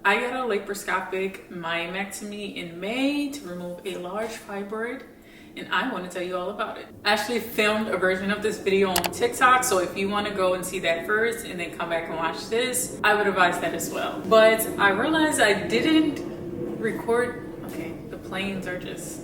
I got a laparoscopic myomectomy in May to remove a large fibroid, and I want to tell you all about it. I actually filmed a version of this video on TikTok, so if you want to go and see that first and then come back and watch this, I would advise that as well. But I realized I didn't record. Okay, the planes are just,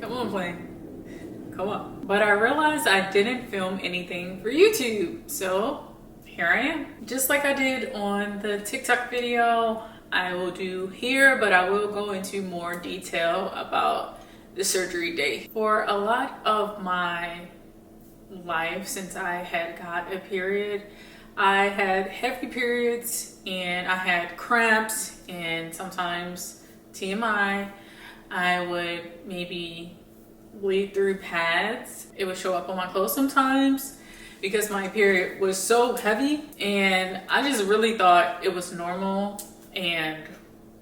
come on plane, come on. But I realized I didn't film anything for YouTube, so here I am. Just like I did on the TikTok video, I will do here, but I will go into more detail about the surgery day. For a lot of my life since I had got a period, I had heavy periods and I had cramps and sometimes TMI. I would maybe bleed through pads. It would show up on my clothes sometimes because my period was so heavy, and I just really thought it was normal, and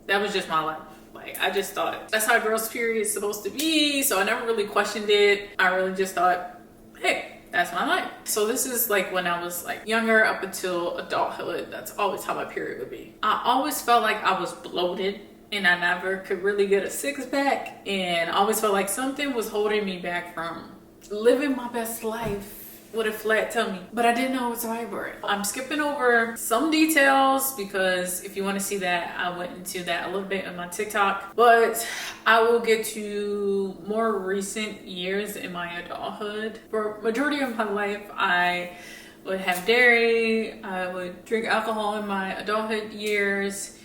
that was just my life. Like, I just thought that's how a girl's period is supposed to be, so I never really questioned it. I really just thought, hey, that's my life. So this is like when I was like younger up until adulthood. That's always how my period would be. I always felt like I was bloated and I never could really get a six-pack, and I always felt like something was holding me back from living my best life with a flat tummy, but I didn't know it was fibroid. I'm skipping over some details because if you want to see that, I went into that a little bit on my TikTok, but I will get to more recent years in my adulthood. For majority of my life, I would have dairy, I would drink alcohol in my adulthood years,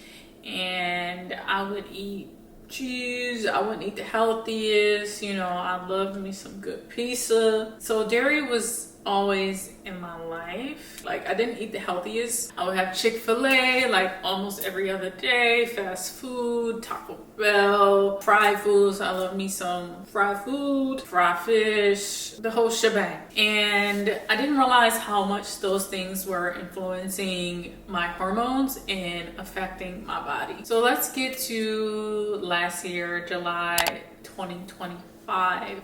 and I would eat cheese. I wouldn't eat the healthiest, you know, I loved me some good pizza. So dairy was always in my life. Like, I didn't eat the healthiest. I would have Chick-fil-A like almost every other day, fast food, Taco Bell, fried foods. I love me some fried food, fried fish, the whole shebang. And I didn't realize how much those things were influencing my hormones and affecting my body. So let's get to last year, July 2020.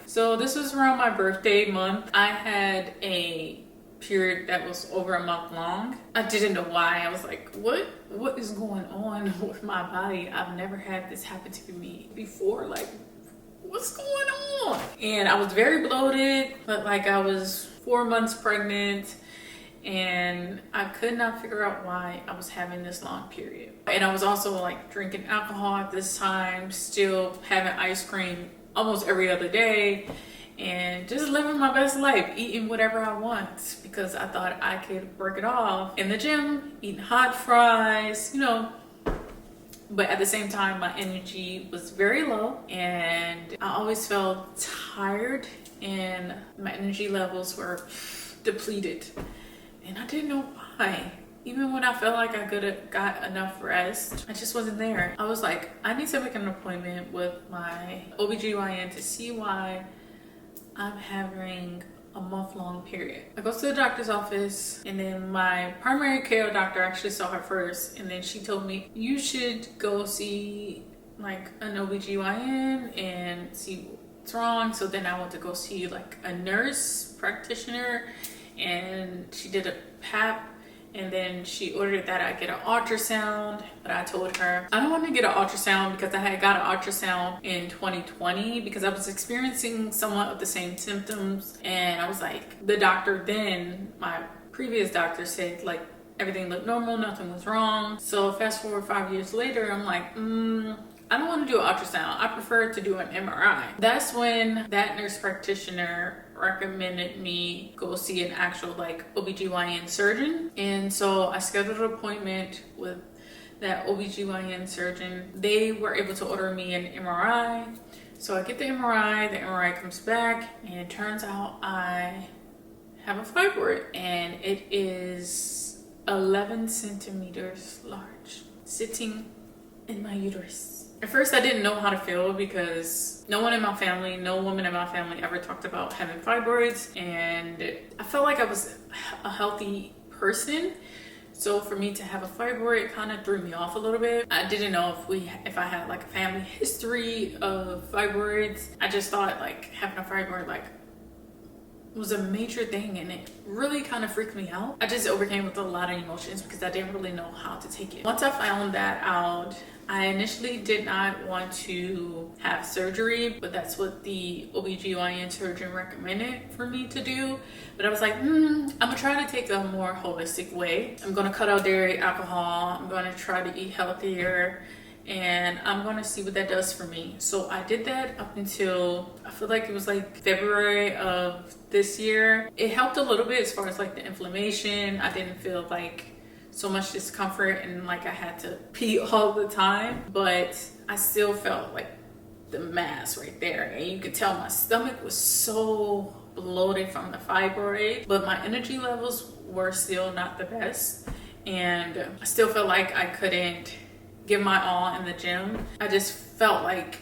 So this was around my birthday month. I had a period that was over a month long. I didn't know why. I was like, what is going on with my body? I've never had this happen to me before. Like, what's going on? And I was very bloated, but like I was 4 months pregnant, and I could not figure out why I was having this long period. And I was also like drinking alcohol at this time, still having ice cream almost every other day, and just living my best life, eating whatever I want because I thought I could work it off in the gym, eating hot fries, you know. But at the same time, my energy was very low and I always felt tired and my energy levels were depleted, and I didn't know why. Even when I felt like I could have got enough rest, I just wasn't there. I was like, I need to make an appointment with my OBGYN to see why I'm having a month-long period. I go to the doctor's office, and then my primary care doctor actually saw her first, and then she told me, you should go see like an OBGYN and see what's wrong. So then I went to go see like a nurse practitioner, and she did a PAP. And then she ordered that I get an ultrasound, but I told her I don't want to get an ultrasound because I had got an ultrasound in 2020 because I was experiencing somewhat of the same symptoms. And I was like, the doctor then, my previous doctor, said like everything looked normal, nothing was wrong. So fast forward 5 years later, I'm like, I don't want to do an ultrasound. I prefer to do an MRI. That's when that nurse practitioner recommended me go see an actual like OBGYN surgeon. And so I scheduled an appointment with that OBGYN surgeon. They were able to order me an MRI. So I get the MRI comes back, and it turns out I have a fibroid, and it is 11 centimeters large, sitting in my uterus. At first, I didn't know how to feel because no one in my family, no woman in my family ever talked about having fibroids, and I felt like I was a healthy person. So for me to have a fibroid kind of threw me off a little bit. I didn't know if I had like a family history of fibroids. I just thought like having a fibroid like was a major thing, and it really kind of freaked me out. I just overcame with a lot of emotions because I didn't really know how to take it. Once I found that out, I initially did not want to have surgery, but that's what the OBGYN surgeon recommended for me to do. But I was like, I'm gonna try to take a more holistic way. I'm gonna cut out dairy, alcohol. I'm gonna try to eat healthier, and I'm gonna see what that does for me. So I did that up until, I feel like it was like February of this year. It helped a little bit as far as like the inflammation. I didn't feel like so much discomfort and like I had to pee all the time, but I still felt like the mass right there, and you could tell my stomach was so bloated from the fibroid, but my energy levels were still not the best, and I still felt like I couldn't give my all in the gym. I just felt like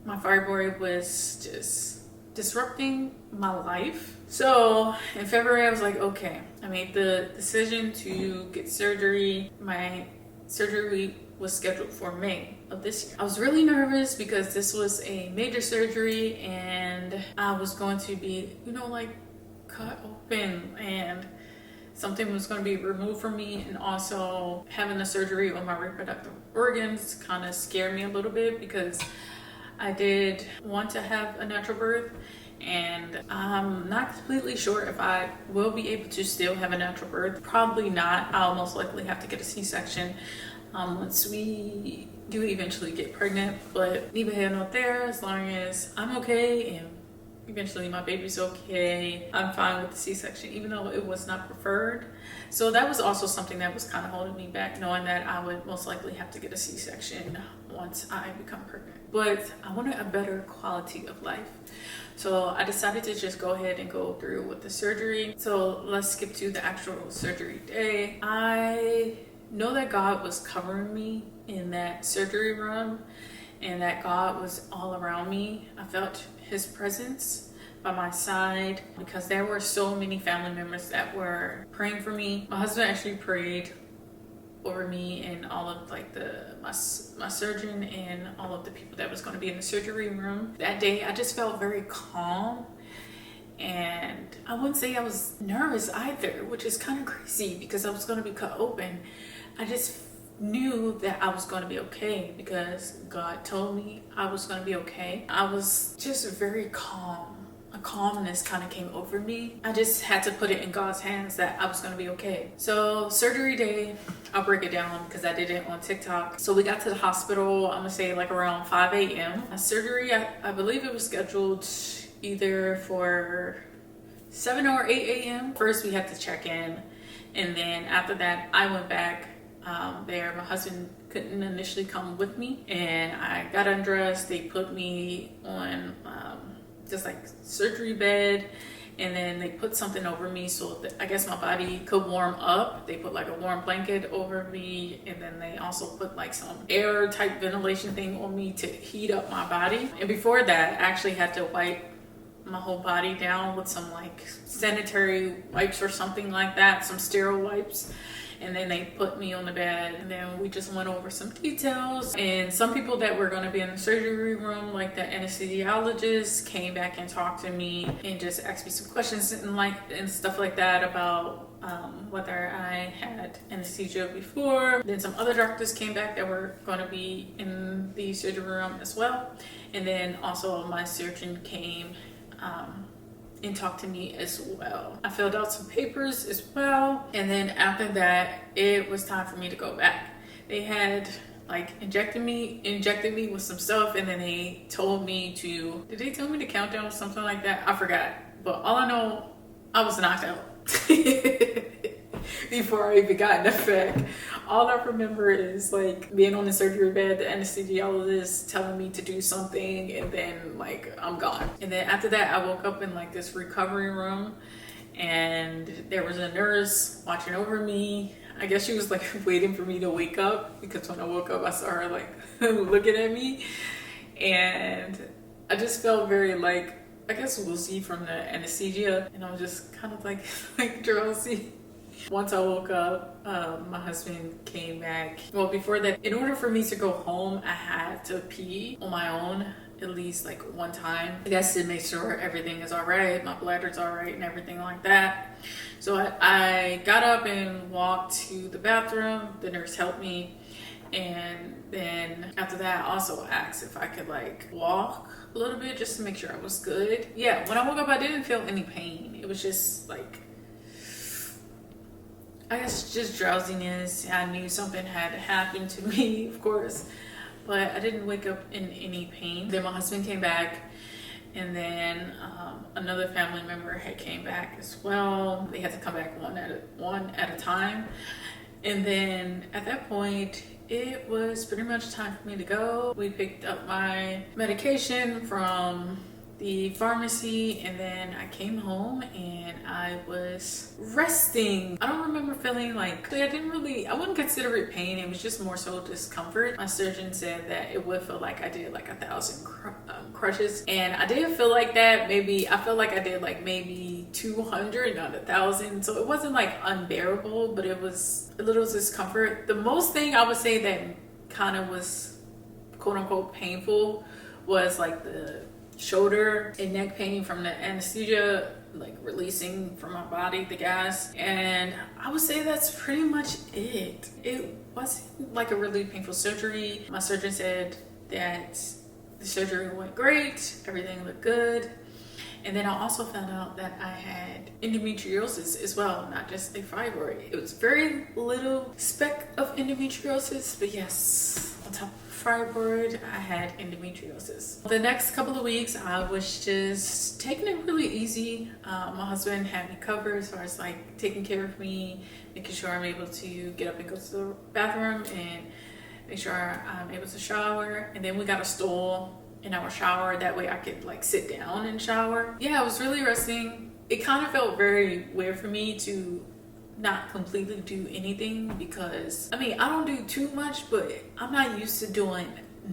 my fibroid was just disrupting my life. So in February, I was like, okay, I made the decision to get surgery. My surgery was scheduled for May of this year. I was really nervous because this was a major surgery, and I was going to be, like cut open, and something was going to be removed from me. And also having the surgery on my reproductive organs kind of scared me a little bit because I did want to have a natural birth, and I'm not completely sure if I will be able to still have a natural birth. Probably not. I'll most likely have to get a C-section once we do eventually get pregnant, but neither here nor there. As long as I'm okay and eventually my baby's okay, I'm fine with the C-section, even though it was not preferred. So that was also something that was kind of holding me back, knowing that I would most likely have to get a C-section once I become pregnant. But I wanted a better quality of life, so I decided to just go ahead and go through with the surgery. So let's skip to the actual surgery day. I know that God was covering me in that surgery room, and that God was all around me. I felt his presence by my side because there were so many family members that were praying for me. My husband actually prayed over me and all of like my surgeon and all of the people that was going to be in the surgery room. That day I just felt very calm, and I wouldn't say I was nervous either, which is kind of crazy because I was going to be cut open. I just knew that I was going to be okay because God told me I was going to be okay. I was just very calm. A calmness kind of came over me. I just had to put it in God's hands that I was going to be okay. So surgery day, I'll break it down because I did it on TikTok. So we got to the hospital, I'm gonna say like around 5 a.m. My surgery, I believe it was scheduled either for 7 or 8 a.m. First we had to check in, and then after that I went back there. My husband couldn't initially come with me, and I got undressed. They put me on just like surgery bed, and then they put something over me so that I guess my body could warm up. They put like a warm blanket over me, and then they also put like some air type ventilation thing on me to heat up my body. And before that, I actually had to wipe my whole body down with some like sanitary wipes or something like that, some sterile wipes. And then they put me on the bed, and then we just went over some details. And some people that were going to be in the surgery room, like the anesthesiologist, came back and talked to me and just asked me some questions and stuff like that about whether I had anesthesia before. Then some other doctors came back that were going to be in the surgery room as well. And then also my surgeon came and talked to me as well. I filled out some papers as well, and then after that it was time for me to go back. They had like injected me with some stuff, and then they told me to, did they tell me to count down or something like that? I forgot, but all I know, I was knocked out before I even got in effect. All I remember is like being on the surgery bed, the anesthesiologist telling me to do something, and then like I'm gone. And then after that I woke up in like this recovery room, and there was a nurse watching over me. I guess she was like waiting for me to wake up, because when I woke up I saw her like looking at me, and I just felt very like, I guess woozy from the anesthesia, and I was just kind of like drowsy. Once I woke up, my husband came back. Well, before that, in order for me to go home, I had to pee on my own at least like one time. I guess to make sure everything is all right, my bladder's all right and everything like that. So I got up and walked to the bathroom. The nurse helped me. And then after that, I also asked if I could like walk a little bit just to make sure I was good. Yeah, when I woke up, I didn't feel any pain. It was just like, I guess just drowsiness. I knew something had happened to me, of course, but I didn't wake up in any pain. Then my husband came back, and then another family member had came back as well. They had to come back one at a time. And then at that point, it was pretty much time for me to go. We picked up my medication from the pharmacy, and then I came home and I was resting. I don't remember feeling like, I wouldn't consider it pain. It was just more so discomfort. My surgeon said that it would feel like I did like 1,000 crushes, and I did feel like that. I felt like I did like maybe 200, not 1,000. So it wasn't like unbearable, but it was a little discomfort. The most thing I would say that kind of was quote unquote painful was like the shoulder and neck pain from the anesthesia, like releasing from my body the gas. And I would say that's pretty much it. It wasn't like a really painful surgery. My surgeon said that the surgery went great, everything looked good. And then I also found out that I had endometriosis as well, not just a fibroid. It was very little speck of endometriosis, but yes, on top of fibroid, I had endometriosis. The next couple of weeks, I was just taking it really easy. My husband had me covered as far as like taking care of me, making sure I'm able to get up and go to the bathroom and make sure I'm able to shower. And then we got a stool in our shower. That way I could like sit down and shower. Yeah, I was really resting. It kind of felt very weird for me to not completely do anything because I mean, I don't do too much, but I'm not used to doing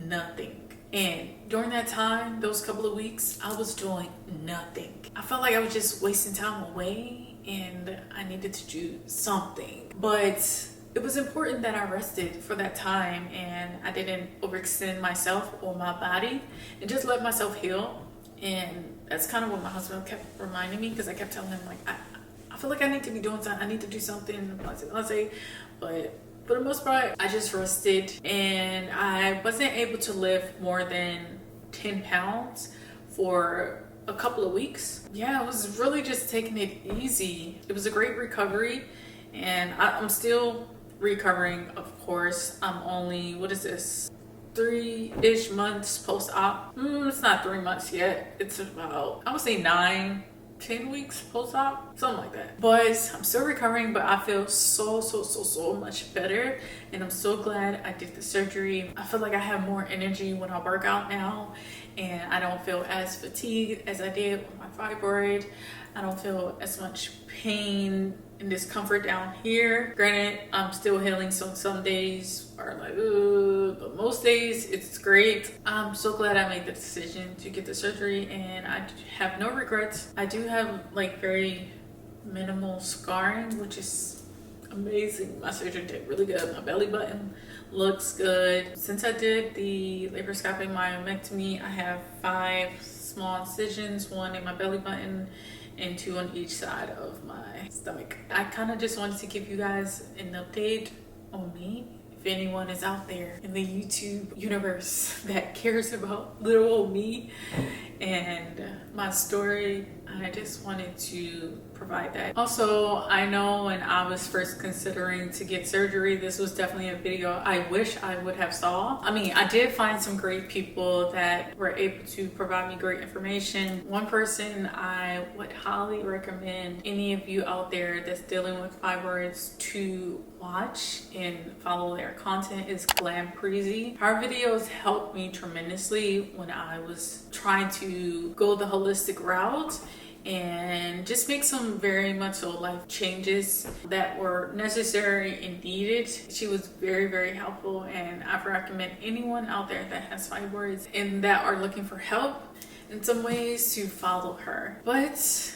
nothing. And during that time, those couple of weeks, I was doing nothing. I felt like I was just wasting time away and I needed to do something. But it was important that I rested for that time and I didn't overextend myself or my body and just let myself heal. And that's kind of what my husband kept reminding me, because I kept telling him like, I feel like I need to be doing something. I need to do something. But for the most part, I just rested, and I wasn't able to lift more than 10 pounds for a couple of weeks. Yeah, I was really just taking it easy. It was a great recovery, and I'm still recovering, of course. I'm only, 3-ish months post-op. It's not 3 months yet. It's about, I would say 9-10 weeks post-op, something like that. But I'm still recovering, but I feel so much better, and I'm so glad I did the surgery. I feel like I have more energy when I work out now, and I don't feel as fatigued as I did with my fibroid. I don't feel as much pain and discomfort down here. Granted, I'm still healing, so some days are like, but most days it's great. I'm so glad I made the decision to get the surgery, and I have no regrets. I do have like very minimal scarring, which is amazing. My surgery did really good. My belly button looks good. Since I did the laparoscopic myomectomy, I have 5 small incisions, 1 in my belly button and 2 on each side of my stomach. I kind of just wanted to give you guys an update on me. If anyone is out there in the YouTube universe that cares about little old me and my story, I just wanted to provide that. Also, I know when I was first considering to get surgery, this was definitely a video I wish I would have saw. I mean, I did find some great people that were able to provide me great information. One person I would highly recommend any of you out there that's dealing with fibroids to watch and follow their content is Glam Preezy. Her videos helped me tremendously when I was trying to go the holistic route and just make some very much so life changes that were necessary and needed. She was very helpful, and I recommend anyone out there that has fibroids and that are looking for help in some ways to follow her. But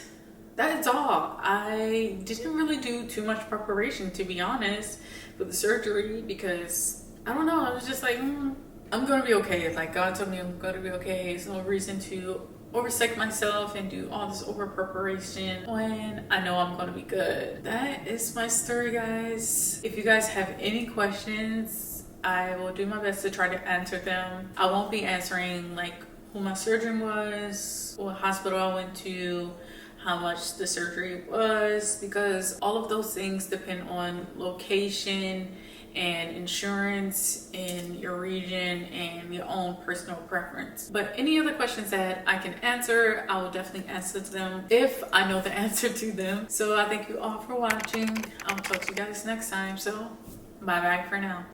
that is all. I didn't really do too much preparation, to be honest, for the surgery, because I don't know, I was just like, I'm gonna be okay. Like, God told me I'm gonna be okay. There's no reason to overstep myself and do all this over preparation when I know I'm gonna be good. That is my story, guys. If you guys have any questions, I will do my best to try to answer them. I won't be answering like who my surgeon was, what hospital I went to, how much the surgery was, because all of those things depend on location and insurance in your region and your own personal preference. But any other questions that I can answer, I will definitely answer them if I know the answer to them. So I thank you all for watching. I'll talk to you guys next time. So bye bye for now.